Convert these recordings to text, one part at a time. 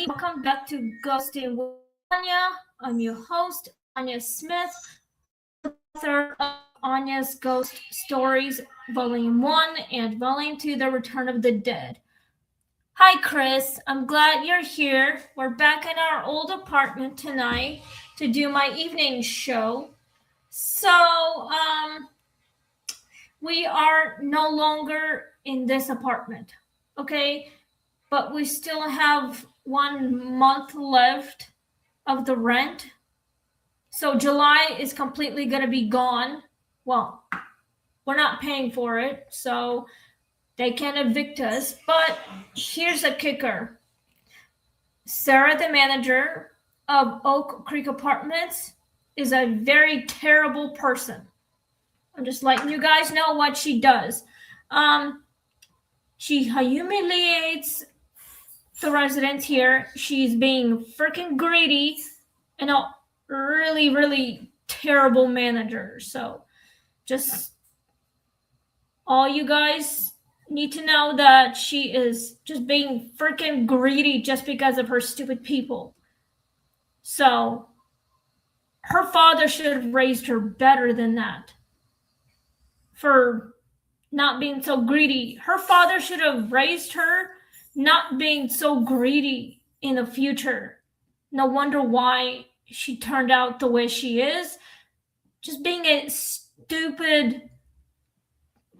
everybody. Welcome back to Ghosting with Anya. I'm your host, Anya Smith, author of Anya's Ghost Stories, Volume 1 and Volume 2, The Return of the Dead. Hi, Chris. I'm glad you're here. We're back in our old apartment tonight to do my evening show. So, we are no longer in this apartment, okay? But we still have 1 month left of the rent. So July is completely going to be gone. Well, we're not paying for it, so they can evict us. But here's the kicker. Sarah, the manager of Oak Creek Apartments, is a very terrible person. I'm just letting you guys know what she does. She humiliates the residents here. She's being freaking greedy and a really, really terrible manager. So just all you guys need to know that she is just being freaking greedy just because of her stupid people. So her father should have raised her better than that for not being so greedy. Her father should have raised her not being so greedy in the future. No wonder why she turned out the way she is. Just being a stupid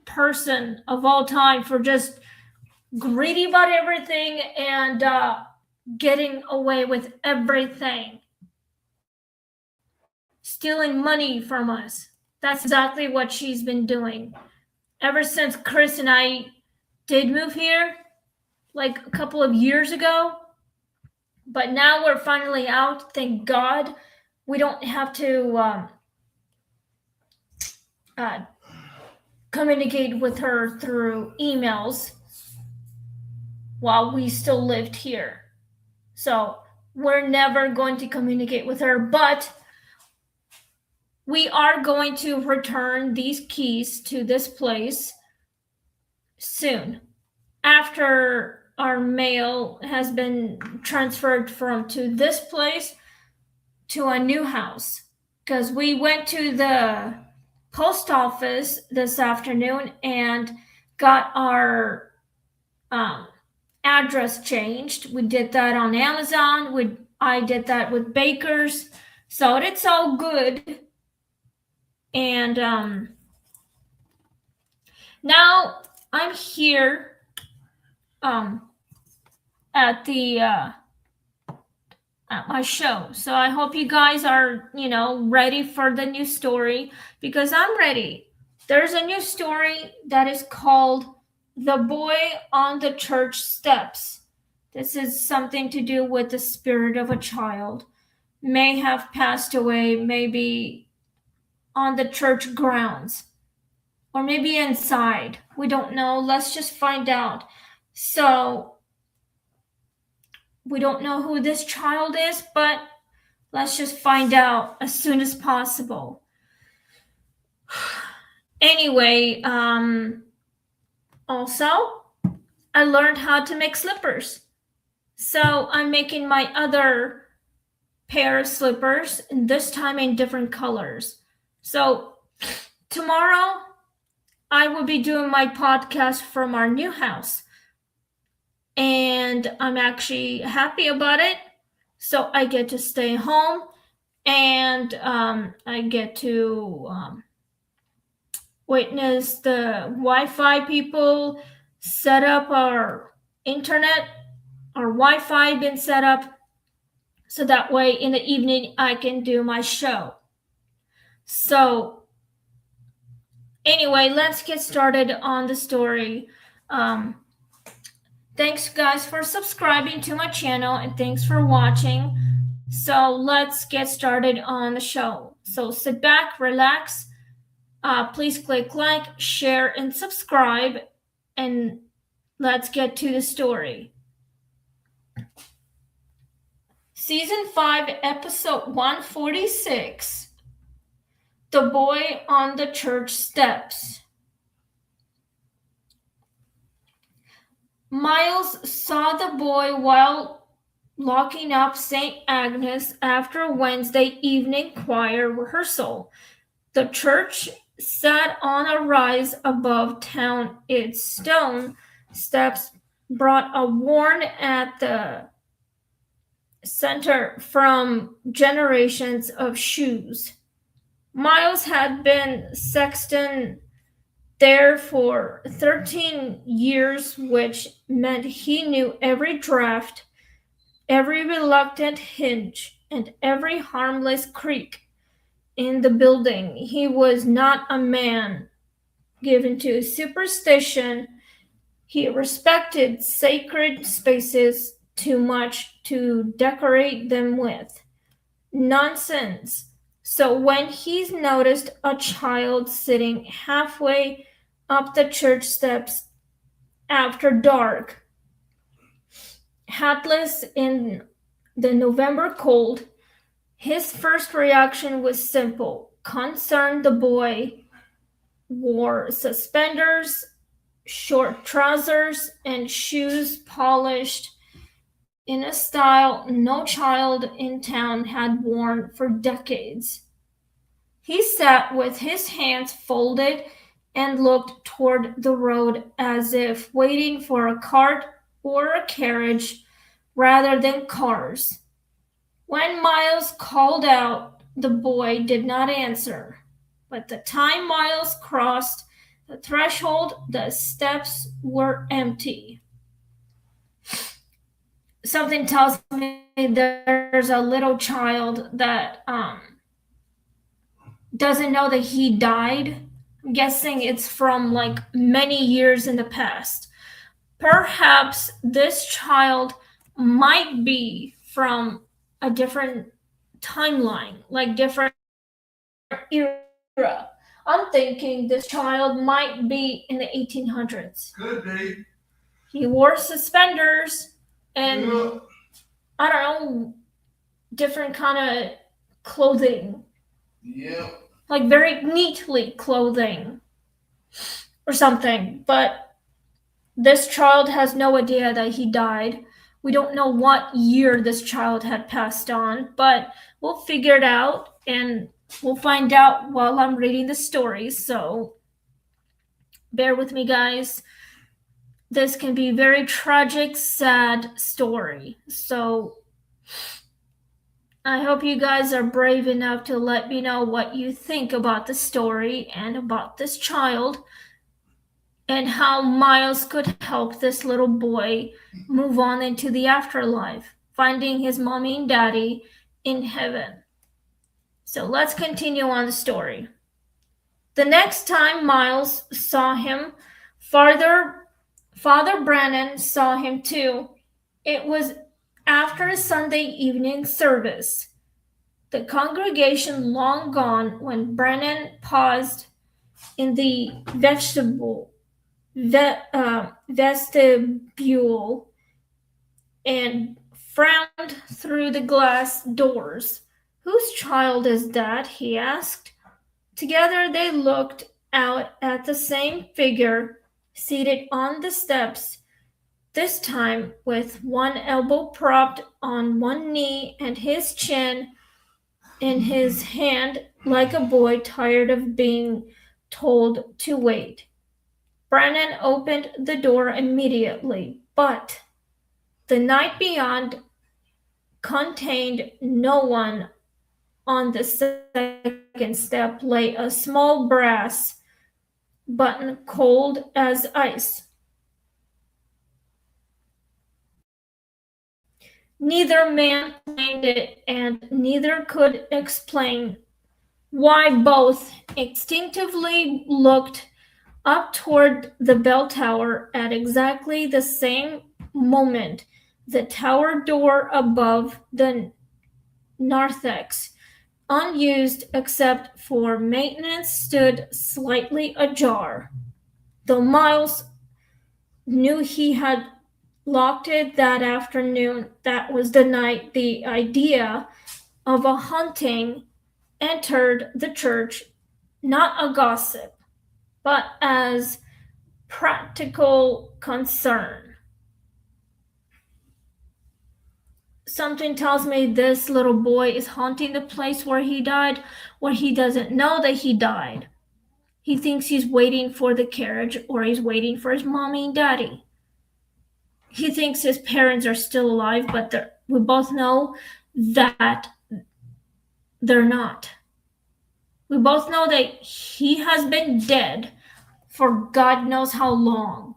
person of all time for just greedy about everything and getting away with everything. Stealing money from us. That's exactly what she's been doing. Ever since Chris and I did move here, like a couple of years ago. But now we're finally out. Thank God. We don't have to communicate with her through emails while we still lived here. So we're never going to communicate with her, but we are going to return these keys to this place soon, after our mail has been transferred to this place to a new house. Because we went to the post office this afternoon and got our address changed. We did that on Amazon. I did that with Baker's. So it's all good. And now I'm here at the at my show. So I hope you guys are, ready for the new story, because I'm ready. There's a new story that is called The Boy on the Church Steps. This is something to do with the spirit of a child. May have passed away, maybe on the church grounds, or maybe inside. We don't know. Let's just find out. So we don't know who this child is, but let's just find out as soon as possible. Anyway, also, I learned how to make slippers. So I'm making my other pair of slippers, and this time in different colors. So tomorrow, I will be doing my podcast from our new house. And I'm actually happy about it. So I get to stay home, and I get to witness the Wi-Fi people set up our internet, our Wi-Fi been set up, so that way in the evening I can do my show. So anyway, let's get started on the story. Thanks guys for subscribing to my channel, and thanks for watching. So let's get started on the show. So sit back, relax. Please click like, share, and subscribe, and let's get to the story. Season 5, episode 146. The Boy on the Church Steps. Miles saw the boy while locking up St. Agnes after Wednesday evening choir rehearsal. The church sat on a rise above town. Its stone steps brought a worn at the center from generations of shoes. Miles had been sexton there for 13 years, which meant he knew every draft, every reluctant hinge, and every harmless creak in the building. He was not a man given to superstition. He respected sacred spaces too much to decorate them with nonsense. So when he noticed a child sitting halfway up the church steps after dark, hatless in the November cold, his first reaction was simple concern. The boy wore suspenders, short trousers, and shoes polished in a style no child in town had worn for decades. He sat with his hands folded and looked toward the road as if waiting for a cart or a carriage rather than cars. When Miles called out, the boy did not answer. But the time Miles crossed the threshold, the steps were empty. Something tells me there's a little child that doesn't know that he died. I'm guessing it's from like many years in the past. Perhaps this child might be from a different timeline, like different era. I'm thinking this child might be in the 1800s. Could be. He wore suspenders and Yeah. I don't know, different kind of clothing, Yeah. like very neatly clothing or something. But this child has no idea that he died. We don't know what year this child had passed on, but we'll figure it out and we'll find out while I'm reading the story. So bear with me, guys. This can be a very tragic, sad story. So I hope you guys are brave enough to let me know what you think about the story and about this child and how Miles could help this little boy move on into the afterlife, finding his mommy and daddy in heaven. So let's continue on the story. The next time Miles saw him, Father Brannan saw him too. It was after a Sunday evening service, the congregation long gone, when Brannan paused in the vestibule and frowned through the glass doors. Whose child is that? He asked. Together they looked out at the same figure seated on the steps, this time with one elbow propped on one knee and his chin in his hand, like a boy tired of being told to wait. Brannan opened the door immediately, but the night beyond contained no one. On the second step lay a small brass button, cold as ice. Neither man claimed it, and neither could explain why. Both instinctively looked up toward the bell tower. At exactly the same moment, the tower door above the narthex, unused except for maintenance, stood slightly ajar. Though Miles knew he had locked it that afternoon, that was the night the idea of a hunting entered the church, not a gossip, but as practical concern. something tells me this little boy is haunting the place where he died, where he doesn't know that he died. He thinks he's waiting for the carriage, or he's waiting for his mommy and daddy. He thinks his parents are still alive, but we both know that they're not. We both know that he has been dead for God knows how long.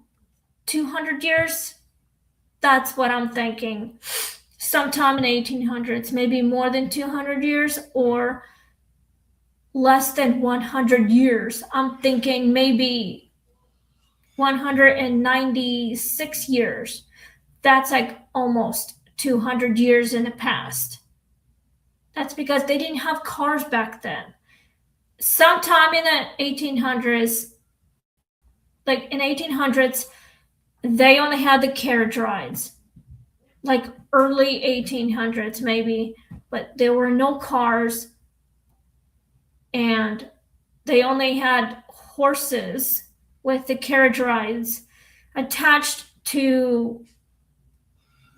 200 years? That's what I'm thinking. Sometime in 1800s, maybe more than 200 years or less than 100 years. I'm thinking maybe 196 years. That's like almost 200 years in the past. That's because they didn't have cars back then. Sometime in the 1800s, like in 1800s, they only had the carriage rides. Like early 1800s maybe, but there were no cars, and they only had horses with the carriage rides attached to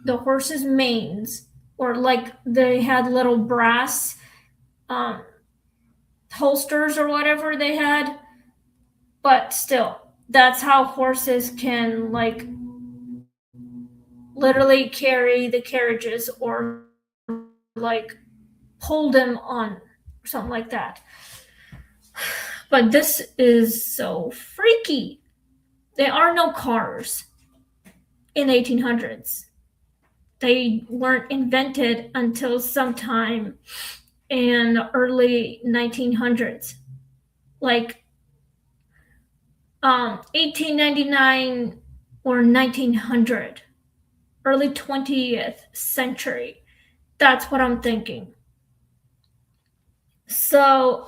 the horses' manes, or like they had little brass holsters or whatever they had. But still, that's how horses can like literally carry the carriages or like hold them on or something like that. But this is so freaky. There are no cars in the 1800s. They weren't invented until sometime in early 1900s, like 1899 or 1900, early 20th century. That's what I'm thinking. So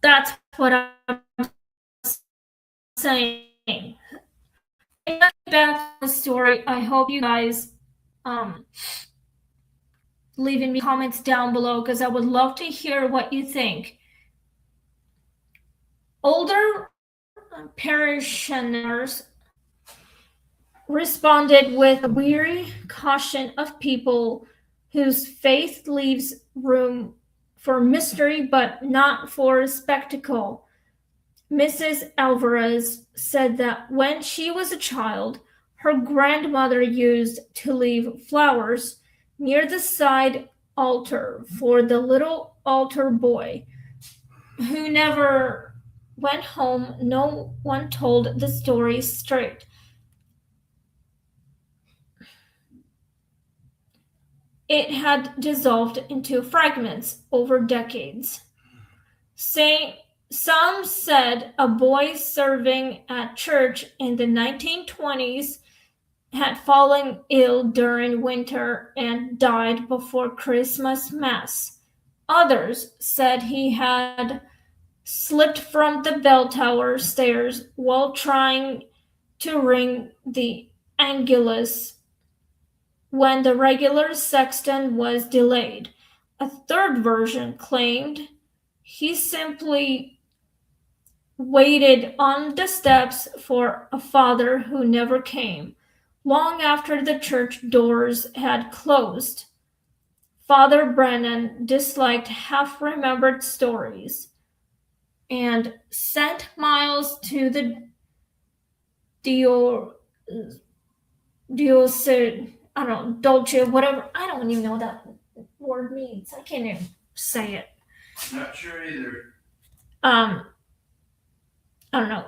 that's what I'm saying. Back to the story. I hope you guys leaving me comments down below, because I would love to hear what you think. Older parishioners responded with a weary caution of people whose faith leaves room for mystery but not for spectacle. Mrs. Alvarez said that when she was a child, her grandmother used to leave flowers near the side altar for the little altar boy who never went home. No one told the story straight. It had dissolved into fragments over decades. Some said a boy serving at church in the 1920s had fallen ill during winter and died before Christmas Mass. Others said he had slipped from the bell tower stairs while trying to ring the Angelus when the regular sexton was delayed. A third version claimed he simply waited on the steps for a father who never came, long after the church doors had closed. Father Brennan disliked half-remembered stories and sent Miles to the Dolce, whatever. I don't even know what that word means. I can't even say it. Not sure either. I don't know.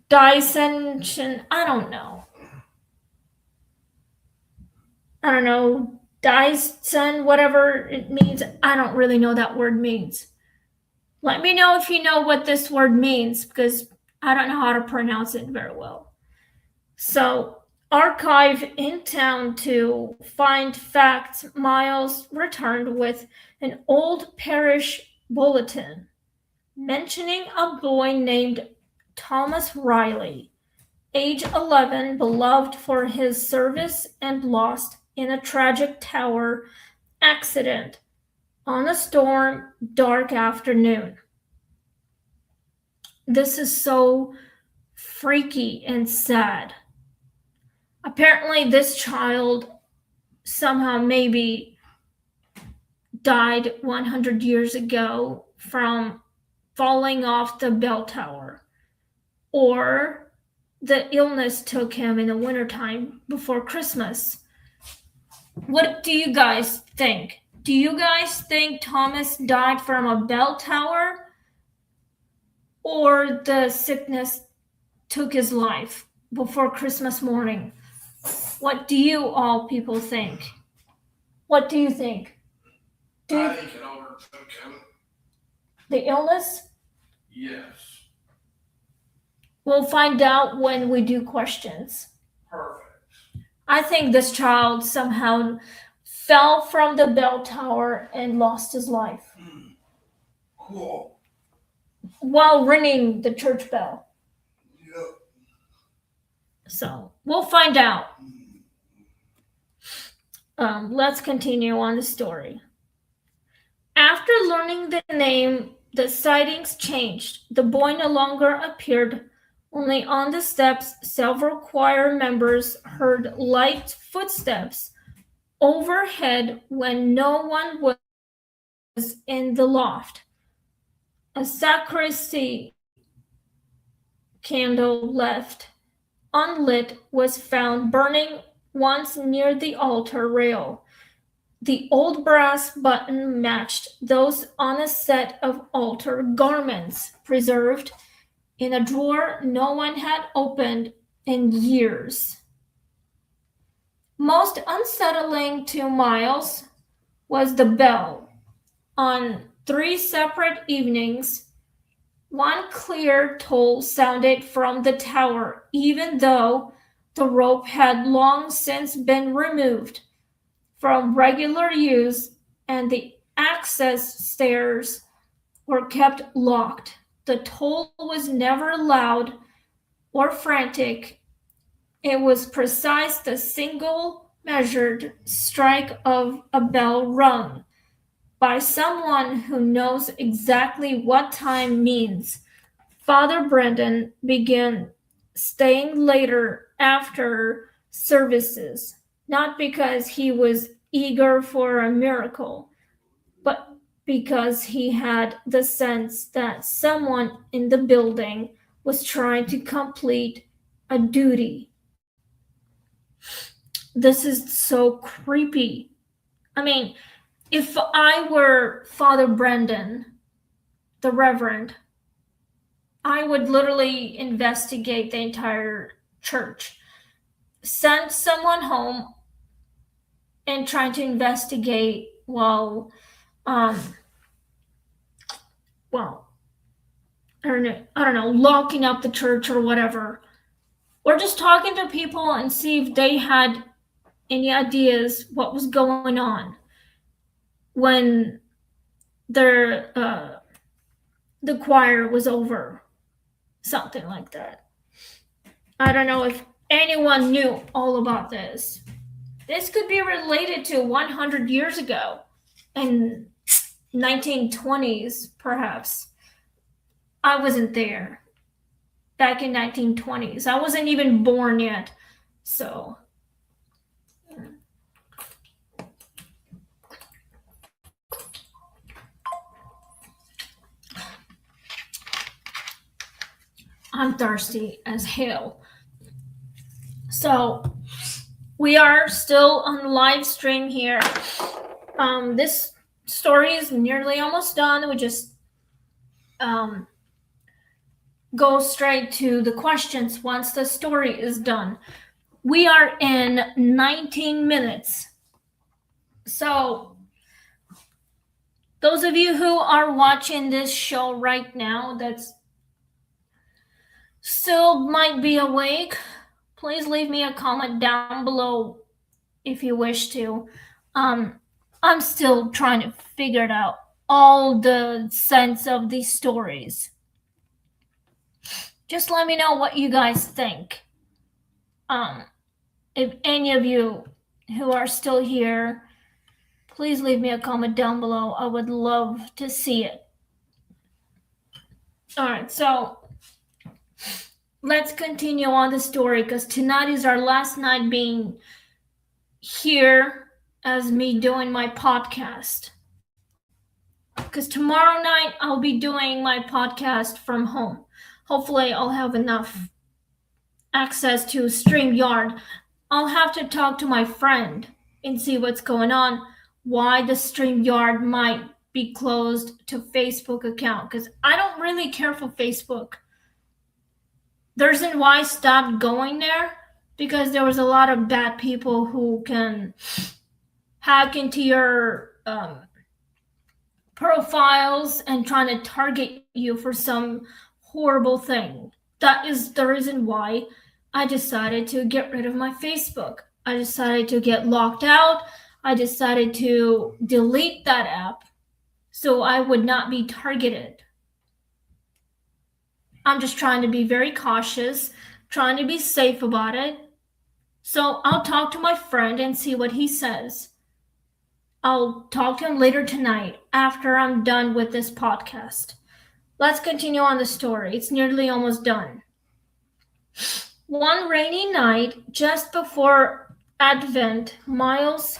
Dissension. I don't know. Dyson, whatever it means. I don't really know that word means. Let me know if you know what this word means, because I don't know how to pronounce it very well. So, archive in town to find facts. Miles returned with an old parish bulletin mentioning a boy named Thomas Riley, age 11, beloved for his service and lost in a tragic tower accident on a storm dark afternoon. This is so freaky and sad. Apparently, this child somehow maybe died 100 years ago from falling off the bell tower, or the illness took him in the wintertime before Christmas. What do you guys think? Do you guys think Thomas died from a bell tower, or the sickness took his life before Christmas morning? What do you all people think? What do you think? I think it overtook him. The illness? Yes. We'll find out when we do questions. Perfect. I think this child somehow fell from the bell tower and lost his life Cool. while ringing the church bell. Yep. So we'll find out. Let's continue on the story. After learning the name, the sightings changed. The boy no longer appeared only on the steps. Several choir members heard light footsteps overhead when no one was in the loft. A sacristy candle left unlit was found burning once near the altar rail. The old brass button matched those on a set of altar garments preserved in a drawer no one had opened in years. Most unsettling to Miles was the bell. On 3 separate evenings, one clear toll sounded from the tower, even though the rope had long since been removed from regular use and the access stairs were kept locked. The toll was never loud or frantic. It was precise, the single measured strike of a bell rung by someone who knows exactly what time means. Father Brendan began staying later after services, not because he was eager for a miracle, but because he had the sense that someone in the building was trying to complete a duty. This is so creepy. I mean, if I were Father Brendan, the Reverend, I would literally investigate the entire church, send someone home and try to investigate while, I don't know, locking up the church or whatever, or just talking to people and see if they had any ideas what was going on when the choir was over, something like that. I don't know if anyone knew all about this. This could be related to 100 years ago, in 1920s perhaps. I wasn't there back in 1920s. I wasn't even born yet, so I'm thirsty as hell. So we are still on the live stream here. This story is nearly almost done. We just go straight to the questions once the story is done. We are in 19 minutes. So those of you who are watching this show right now that's still might be awake, please leave me a comment down below if you wish to. I'm still trying to figure out all the sense of these stories. Just let me know what you guys think. If any of you who are still here, please leave me a comment down below. I would love to see it. All right, so let's continue on the story because tonight is our last night being here as me doing my podcast. Because tomorrow night I'll be doing my podcast from home. Hopefully, I'll have enough access to StreamYard. I'll have to talk to my friend and see what's going on, why the StreamYard might be closed to Facebook account, because I don't really care for Facebook. The reason why I stopped going there, because there was a lot of bad people who can hack into your profiles and trying to target you for some horrible thing. That is the reason why I decided to get rid of my Facebook. I decided to get locked out. I decided to delete that app so I would not be targeted. I'm just trying to be very cautious, trying to be safe about it. So I'll talk to my friend and see what he says. I'll talk to him later tonight after I'm done with this podcast. Let's continue on the story. It's nearly almost done. One rainy night, just before Advent, Miles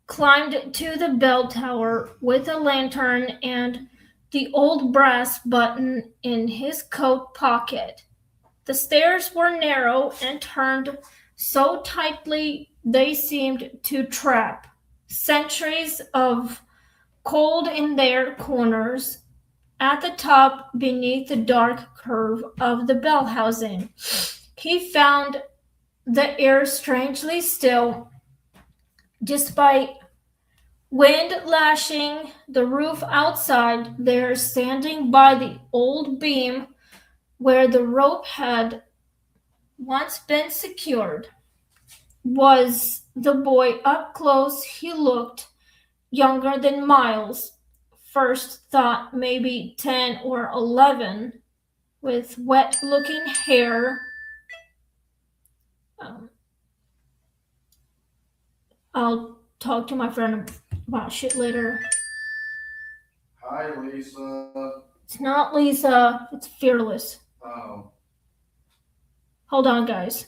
climbed to the bell tower with a lantern and the old brass button in his coat pocket. The stairs were narrow and turned so tightly they seemed to trap centuries of cold in their corners. At the top, beneath the dark curve of the bell housing, he found the air strangely still, despite wind lashing the roof outside. There, standing by the old beam where the rope had once been secured, was the boy. Up close, he looked younger than Miles. First thought maybe 10 or 11, with wet-looking hair. I'll talk to my friend about shit later. Hi, Lisa. It's not Lisa, it's Fearless. Oh. Hold on, guys.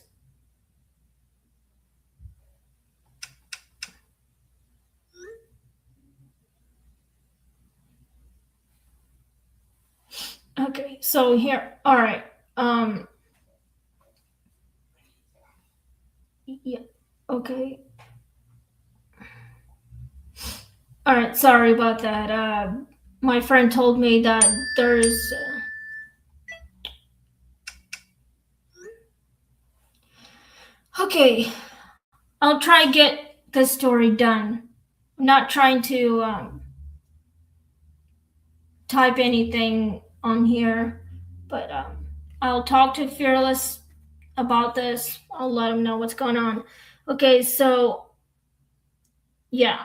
Okay, so here, all right. Yeah, okay. All right, sorry about that. My friend told me that there's. Okay, I'll try get the story done. I'm not trying to type anything on here, but I'll talk to Fearless about this. I'll let him know what's going on. Okay, so yeah,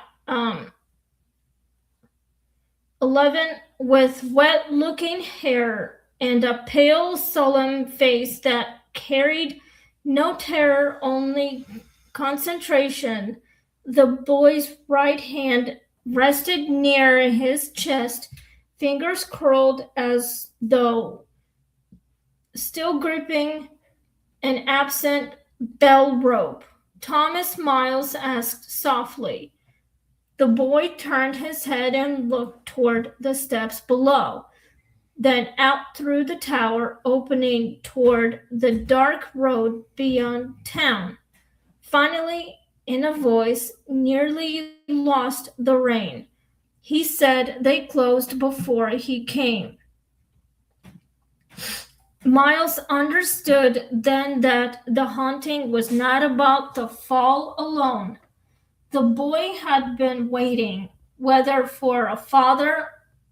11, with wet-looking hair and a pale, solemn face that carried no terror, only concentration. The boy's right hand rested near his chest, fingers curled as though still gripping an absent bell rope. Thomas, Miles asked softly. The boy turned his head and looked toward the steps below, then out through the tower, opening toward the dark road beyond town. Finally, in a voice nearly lost the rain, he said they closed before he came. Miles understood then that the haunting was not about the fall alone. The boy had been waiting, whether for a father,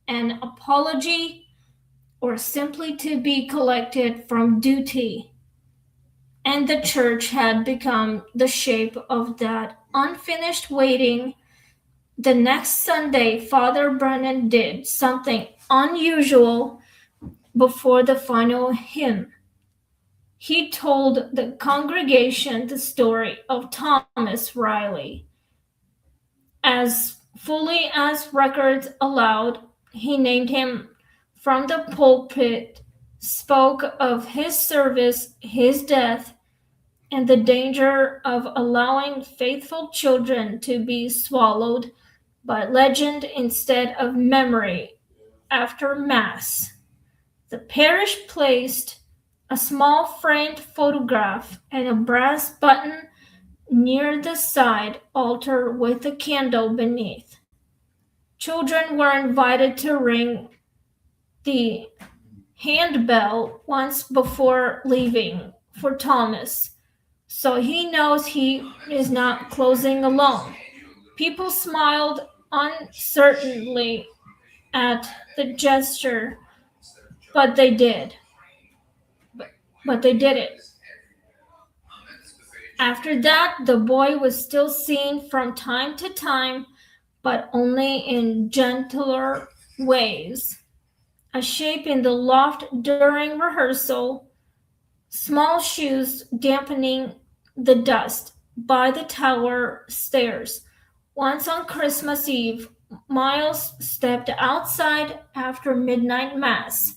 an apology, or simply to be collected from duty. And the church had become the shape of that unfinished waiting. The next Sunday, Father Brennan did something unusual before the final hymn. He told the congregation the story of Thomas Riley. As fully as records allowed, he named him from the pulpit, spoke of his service, his death, and the danger of allowing faithful children to be swallowed by legend instead of memory after Mass. The parish placed a small framed photograph and a brass button near the side altar with a candle beneath. Children were invited to ring the handbell once before leaving for Thomas, so he knows he is not closing alone. People smiled uncertainly at the gesture, but they did. But they did it. After that, the boy was still seen from time to time, but only in gentler ways. A shape in the loft during rehearsal, small shoes dampening the dust by the tower stairs. Once on Christmas Eve, Miles stepped outside after midnight mass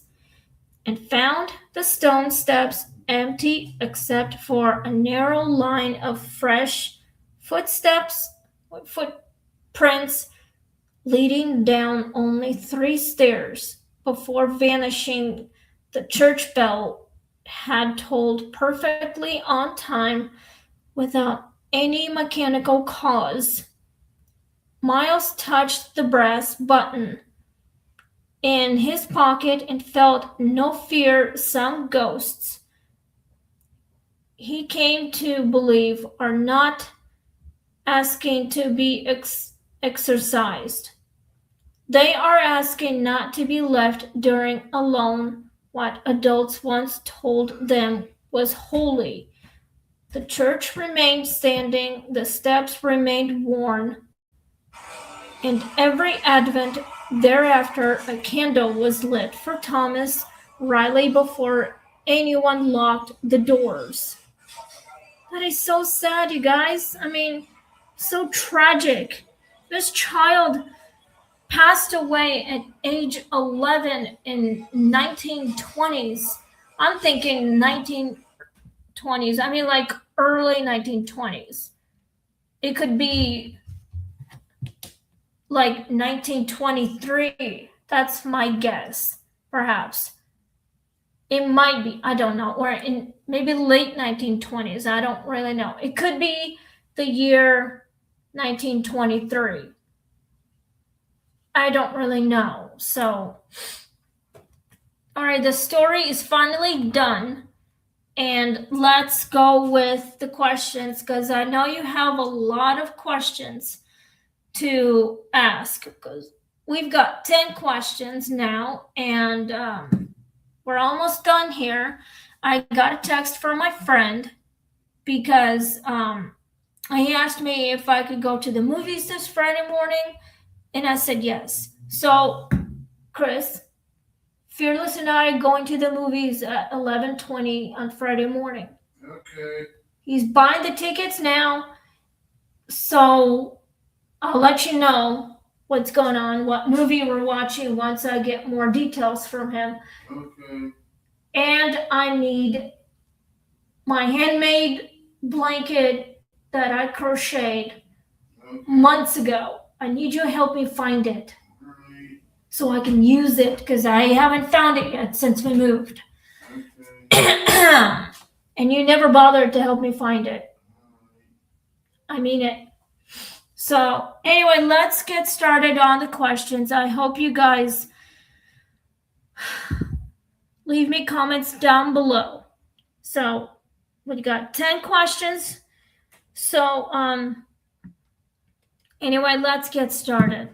and found the stone steps empty except for a narrow line of fresh footprints leading down only 3 stairs before vanishing. The church bell had tolled perfectly on time without any mechanical cause. Miles touched the brass button in his pocket and felt no fear. Some ghosts, he came to believe, are not asking to be exorcised. They are asking not to be left during alone what adults once told them was holy. The church remained standing, the steps remained worn, and every Advent thereafter a candle was lit for Thomas Riley before anyone locked the doors. That is so sad, you guys. I mean, so tragic. This child passed away at age 11 in 1920s. I'm thinking 1920s. I mean, like early 1920s. It could be like 1923. That's my guess, perhaps. It might be, I don't know, or in maybe late 1920s. I don't really know. It could be the year 1923. I don't really know. So, all right, the story is finally done. And let's go with the questions because I know you have a lot of questions to ask because we've got 10 questions now and we're almost done here. I got a text from my friend because he asked me if I could go to the movies this Friday morning, and I said yes. So, Chris, Fearless and I are going to the movies at 11:20 on Friday morning. Okay. He's buying the tickets now, so I'll let you know what's going on, what movie we're watching once I get more details from him. Okay. And I need my handmade blanket that I crocheted months ago. I need you to help me find it so I can use it because I haven't found it yet since we moved. Okay. And you never bothered to help me find it. I mean it. So anyway, let's get started on the questions. I hope you guys leave me comments down below. So we got 10 questions. So anyway, let's get started.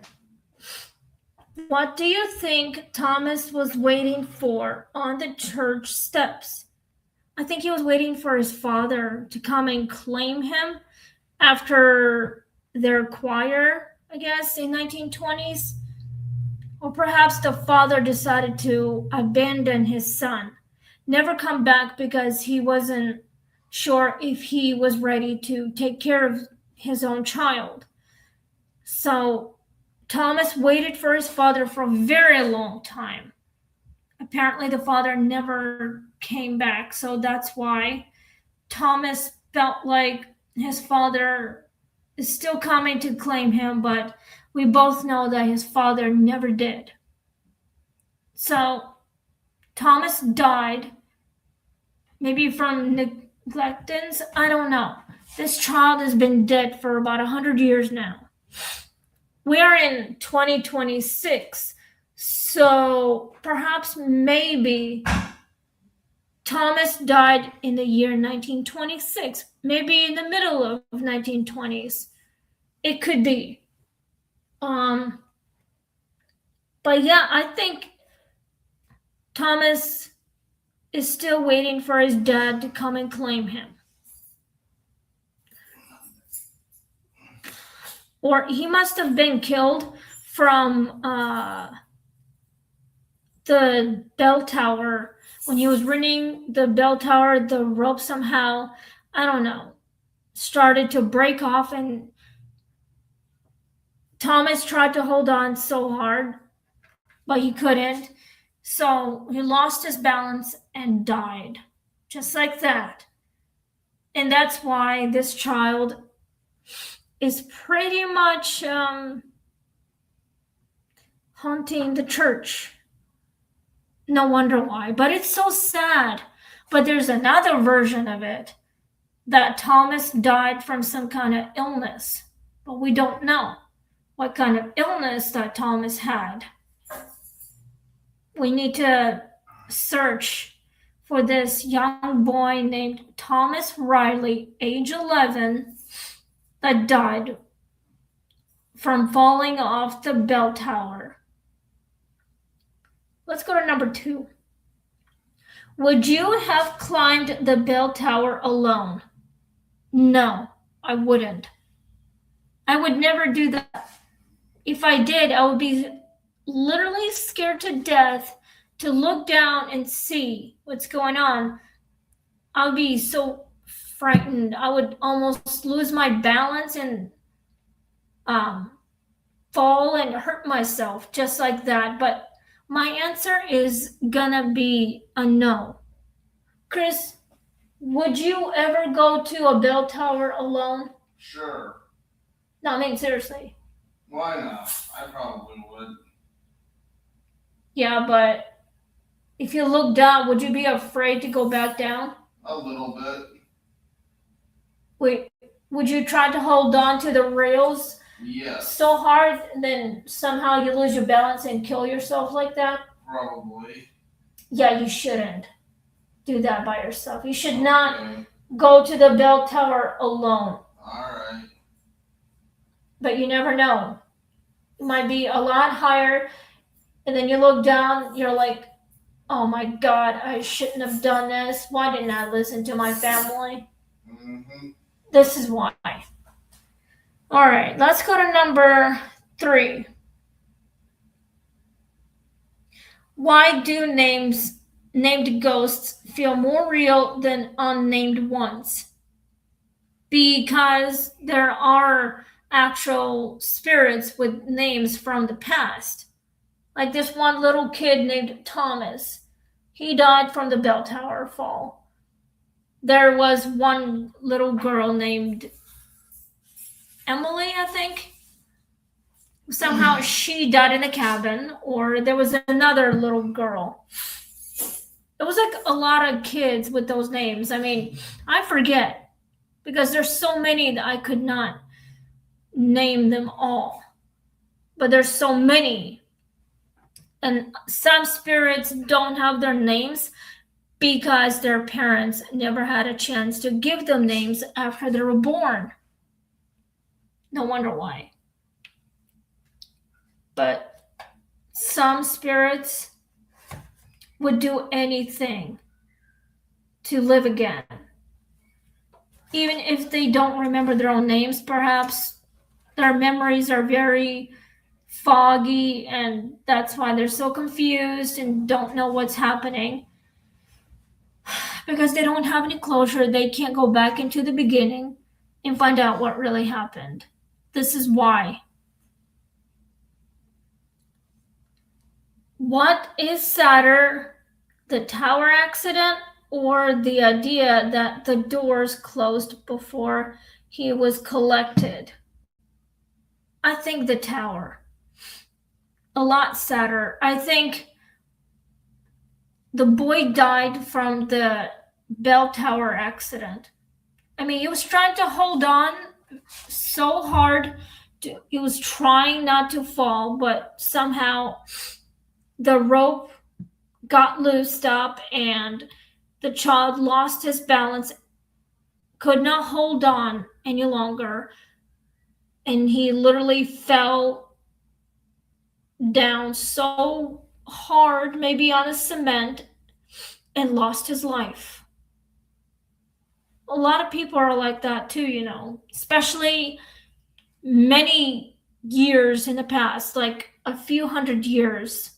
What do you think Thomas was waiting for on the church steps? I think he was waiting for his father to come and claim him after their choir, I guess, in 1920s. Or perhaps the father decided to abandon his son, never come back because he wasn't sure if he was ready to take care of his own child. So Thomas waited for his father for a very long time. Apparently the father never came back, so that's why Thomas felt like his father is still coming to claim him, but we both know that his father never did. So Thomas died, maybe from neglectance. I don't know. This child has been dead for about 100 years now. We are in 2026, so perhaps maybe Thomas died in the year 1926, maybe in the middle of 1920s. It could be. But yeah, I think Thomas is still waiting for his dad to come and claim him. Or he must have been killed from the bell tower. When he was ringing the bell tower, the rope somehow, I don't know, started to break off, and Thomas tried to hold on so hard, but he couldn't. So he lost his balance and died. Just like that. And that's why this child is pretty much haunting the church. No wonder why. But it's so sad. But there's another version of it, that Thomas died from some kind of illness. But we don't know what kind of illness that Thomas had. We need to search for this young boy named Thomas Riley, age 11, that died from falling off the bell tower. Let's go to number 2. Would you have climbed the bell tower alone? No, I wouldn't. I would never do that. If I did, I would be literally scared to death to look down and see what's going on. I would be so frightened. I would almost lose my balance and fall and hurt myself just like that. But my answer is gonna be a no. Chris, would you ever go to a bell tower alone? Sure. No, I mean seriously. Why not? I probably would. Yeah, but if you look down, would you be afraid to go back down? A little bit. Wait, would you try to hold on to the rails Yes. so hard and then somehow you lose your balance and kill yourself like that? Probably. Yeah, you shouldn't do that by yourself. You should not go to the bell tower alone. Alright. But you never know. It might be a lot higher, and then you look down, you're like, oh my God, I shouldn't have done this. Why didn't I listen to my family? Mm-hmm. This is why. All right, let's go to number 3. Why do named ghosts feel more real than unnamed ones? Because there are actual spirits with names from the past. Like this one little kid named Thomas. He died from the bell tower fall. There was one little girl named Emily, I think. Somehow she died in a cabin, or there was another little girl. It was like a lot of kids with those names. I mean, I forget because there's so many that I could not name them all. But there's so many. And some spirits don't have their names because their parents never had a chance to give them names after they were born. No wonder why. But some spirits would do anything to live again. Even if they don't remember their own names, perhaps their memories are very foggy, and that's why they're so confused and don't know what's happening. Because they don't have any closure, they can't go back into the beginning and find out what really happened. This is why. What is sadder, the tower accident or the idea that the doors closed before he was collected? I think the tower. A lot sadder. I think the boy died from the bell tower accident. I mean, he was trying to hold on so hard. He was trying not to fall, but somehow the rope got loosed up and the child lost his balance, could not hold on any longer, and he literally fell down so hard, maybe on a cement, and lost his life. A lot of people are like that too, especially many years in the past, like a few hundred years.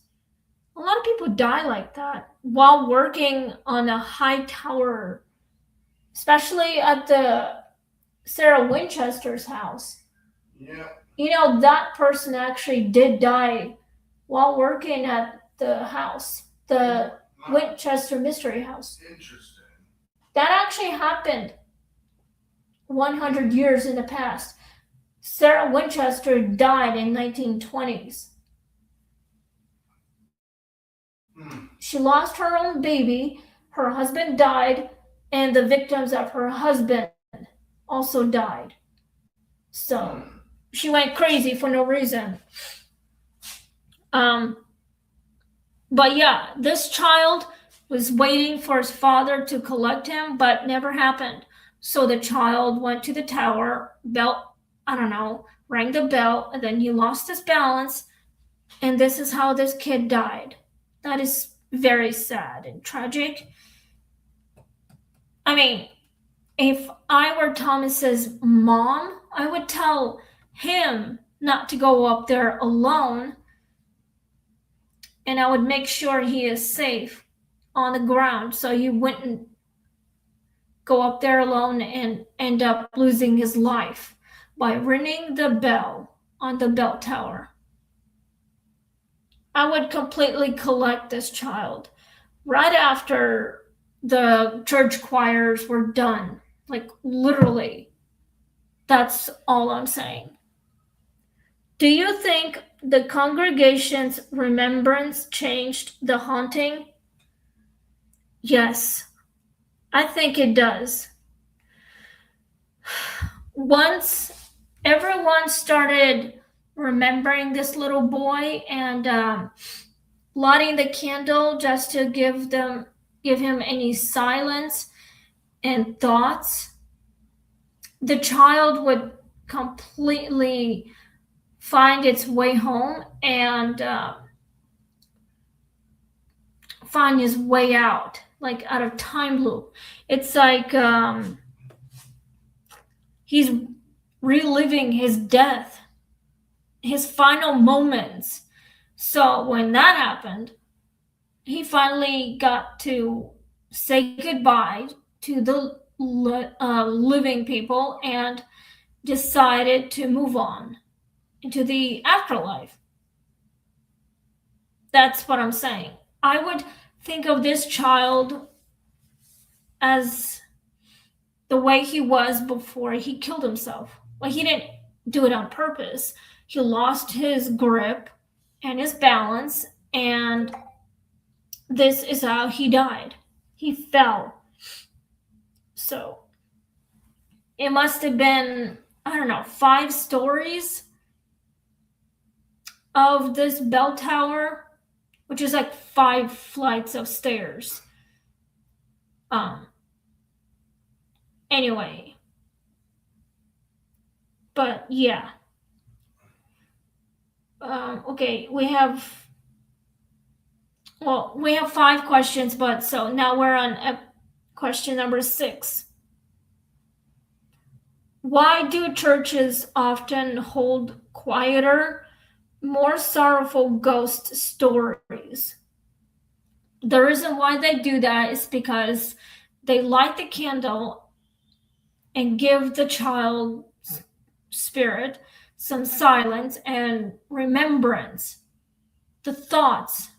A lot of people die like that while working on a high tower, especially at the Sarah Winchester's house. Yeah. That person actually did die while working at the house, the Winchester Mystery House. Interesting. That actually happened 100 years in the past. Sarah Winchester died in 1920s. She lost her own baby, her husband died, and the victims of her husband also died. So she went crazy for no reason. But yeah, this child was waiting for his father to collect him, but never happened. So the child went to the tower, rang the bell, and then he lost his balance, and this is how this kid died. That is very sad and tragic. I mean, if I were Thomas's mom, I would tell him not to go up there alone, and I would make sure he is safe on the ground so he wouldn't go up there alone and end up losing his life by ringing the bell on the bell tower. I would completely collect this child right after the church choirs were done. Like, literally. That's all I'm saying. Do you think the congregation's remembrance changed the haunting? Yes, I think it does. Once everyone started remembering this little boy and lighting the candle just to give him any silence and thoughts, the child would completely find its way home and find his way out, like out of time loop. It's like he's reliving his death, his final moments. So when that happened, he finally got to say goodbye to the living people and decided to move on into the afterlife. That's what I'm saying. I would think of this child as the way he was before he killed himself. Like, he didn't do it on purpose. He lost his grip and his balance, and this is how he died. He fell. So it must have been, 5 stories of this bell tower, which is like 5 flights of stairs. Anyway. But yeah. Okay, we have 5 questions, but so now we're on question number 6. Why do churches often hold quieter, more sorrowful ghost stories? The reason why they do that is because they light the candle and give the child's spirit some silence and remembrance. The thoughts,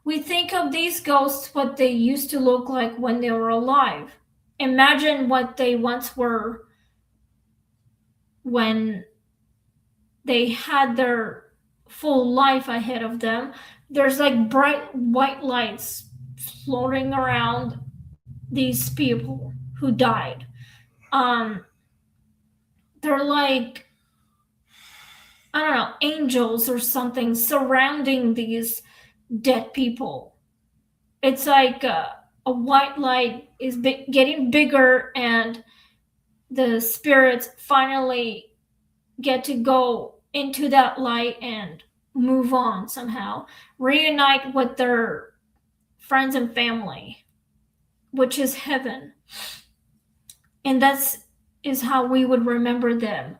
We think of these ghosts what they used to look like when they were alive. Imagine what they once were when they had their full life ahead of them. There's like bright white lights floating around these people who died. Um, they're like, I don't know, angels or something surrounding these dead people. It's like a white light is getting bigger, and the spirits finally get to go into that light and move on somehow, reunite with their friends and family, which is heaven. And that's is how we would remember them.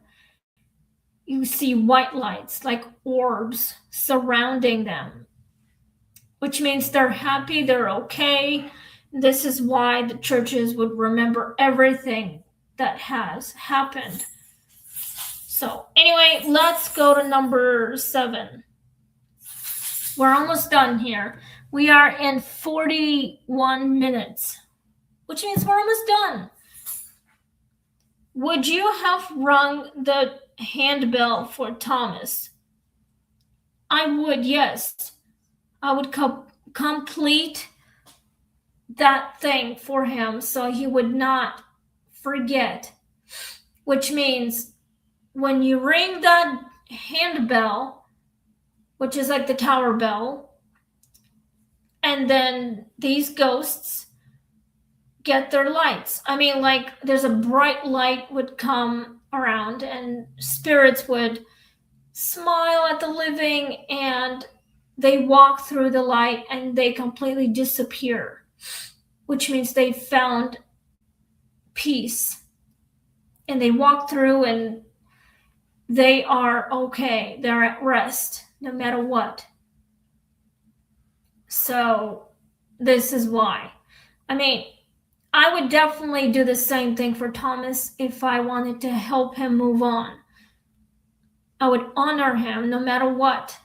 You see white lights like orbs surrounding them, which means they're happy, they're okay. This is why the churches would remember everything that has happened. So, anyway, let's go to number 7. We're almost done here. We are in 41 minutes, which means we're almost done. Would you have rung the handbell for Thomas? I would, yes. I would complete that thing for him so he would not forget. Which means when you ring that handbell, which is like the tower bell, and then these ghosts get their lights. I mean, like there's a bright light would come around and spirits would smile at the living, and they walk through the light and they completely disappear, which means they found peace, and they walk through and they are okay. They're at rest no matter what. So this is why. I mean, I would definitely do the same thing for Thomas if I wanted to help him move on. I would honor him no matter what.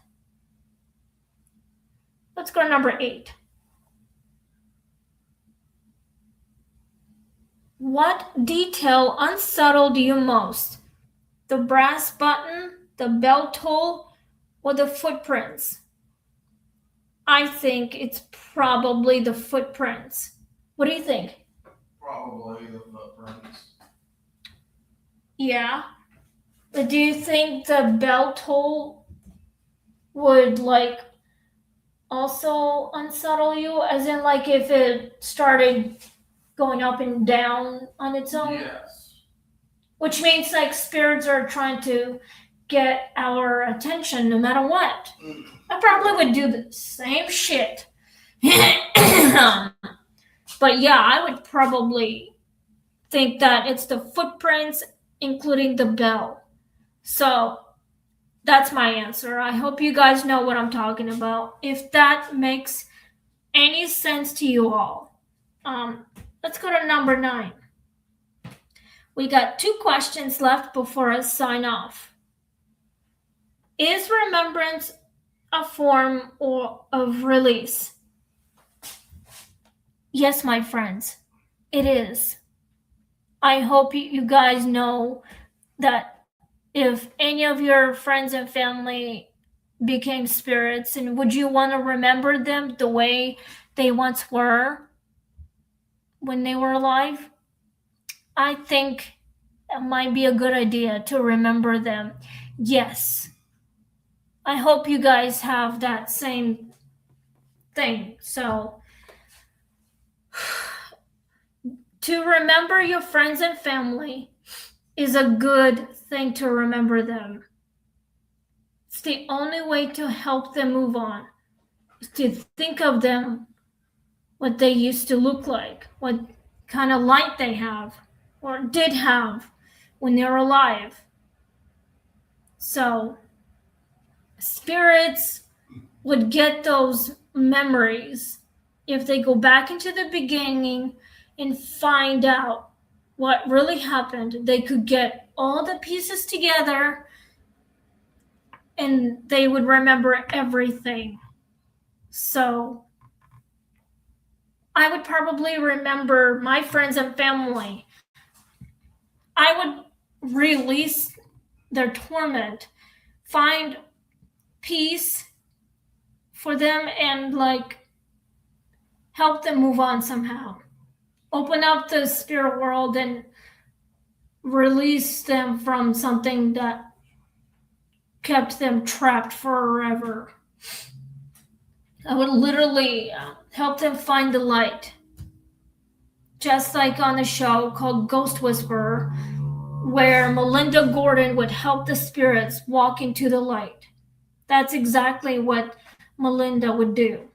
Let's go to number 8. What detail unsettled you most? The brass button, the bell toll, or the footprints? I think it's probably the footprints. What do you think? Probably the footprints. Yeah. But do you think the bell toll would like also unsettle you? As in like if it started going up and down on its own? Yes. Which means like spirits are trying to get our attention no matter what. I probably would do the same shit. But yeah, I would probably think that it's the footprints, including the bell. So that's my answer. I hope you guys know what I'm talking about. If that makes any sense to you all. Let's go to number 9. We got 2 questions left before I sign off. Is remembrance a form of release? Yes, my friends, it is. I hope you guys know that if any of your friends and family became spirits, and would you want to remember them the way they once were when they were alive? I think it might be a good idea to remember them. Yes. I hope you guys have that same thing. So, to remember your friends and family is a good thing to remember them. It's the only way to help them move on, is to think of them, what they used to look like, what kind of light they have or did have when they were alive. So, spirits would get those memories if they go back into the beginning and find out what really happened. They could get all the pieces together and they would remember everything. So I would probably remember my friends and family. I would release their torment, find peace for them, and like help them move on somehow. Open up the spirit world and release them from something that kept them trapped forever. I would literally help them find the light. Just like on a show called Ghost Whisperer, where Melinda Gordon would help the spirits walk into the light. That's exactly what Melinda would do.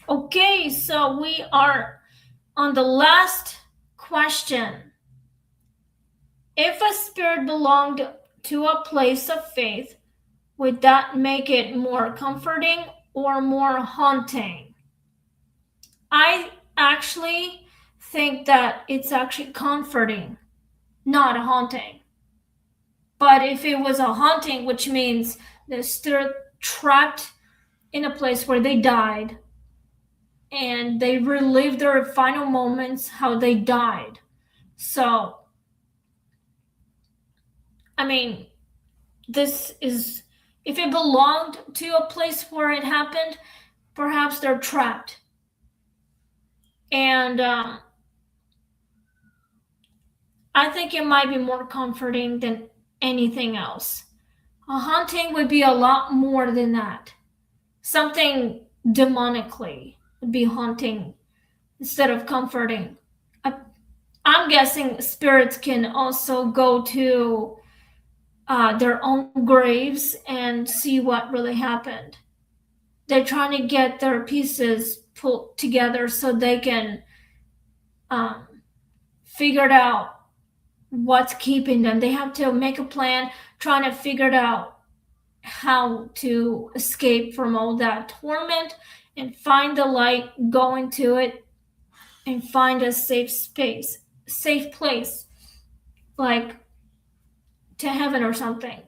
Okay, so we are on the last question. If a spirit belonged to a place of faith, would that make it more comforting or more haunting? I actually think that it's actually comforting, not haunting. But if it was a haunting, which means they're still trapped in a place where they died and they relived their final moments, how they died. So, I mean, this is, if it belonged to a place where it happened, perhaps they're trapped. And I think it might be more comforting than anything else. A haunting would be a lot more than that. Something demonically would be haunting instead of comforting. I'm guessing spirits can also go to their own graves and see what really happened. They're trying to get their pieces put together so they can figure it out what's keeping them. They have to make a plan, trying to figure it out how to escape from all that torment and find the light, go into it, and find a safe place, like to heaven or something.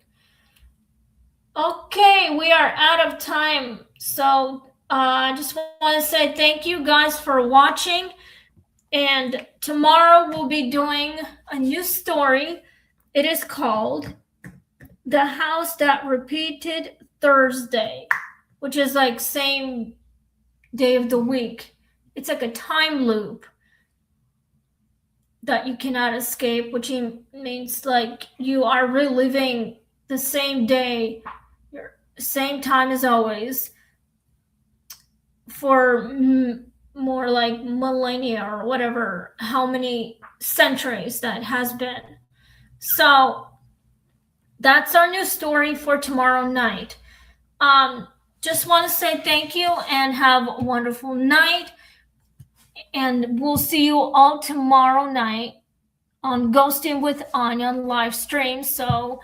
Okay, we are out of time. So I just want to say thank you guys for watching. And tomorrow we'll be doing a new story. It is called The House That Repeated Thursday, which is like same day of the week. It's like a time loop that you cannot escape, which means like you are reliving the same day, same time as always, for more like millennia or whatever, how many centuries that has been. So that's our new story for tomorrow night. Just want to say thank you and have a wonderful night. And we'll see you all tomorrow night on Ghosting with Anya live stream. So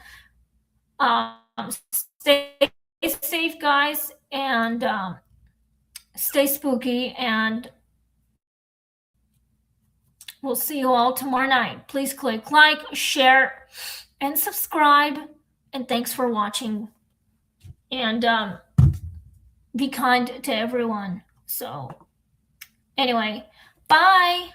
stay safe, guys, and stay spooky. And we'll see you all tomorrow night. Please click like, share, and subscribe. And thanks for watching. And be kind to everyone. So anyway, bye.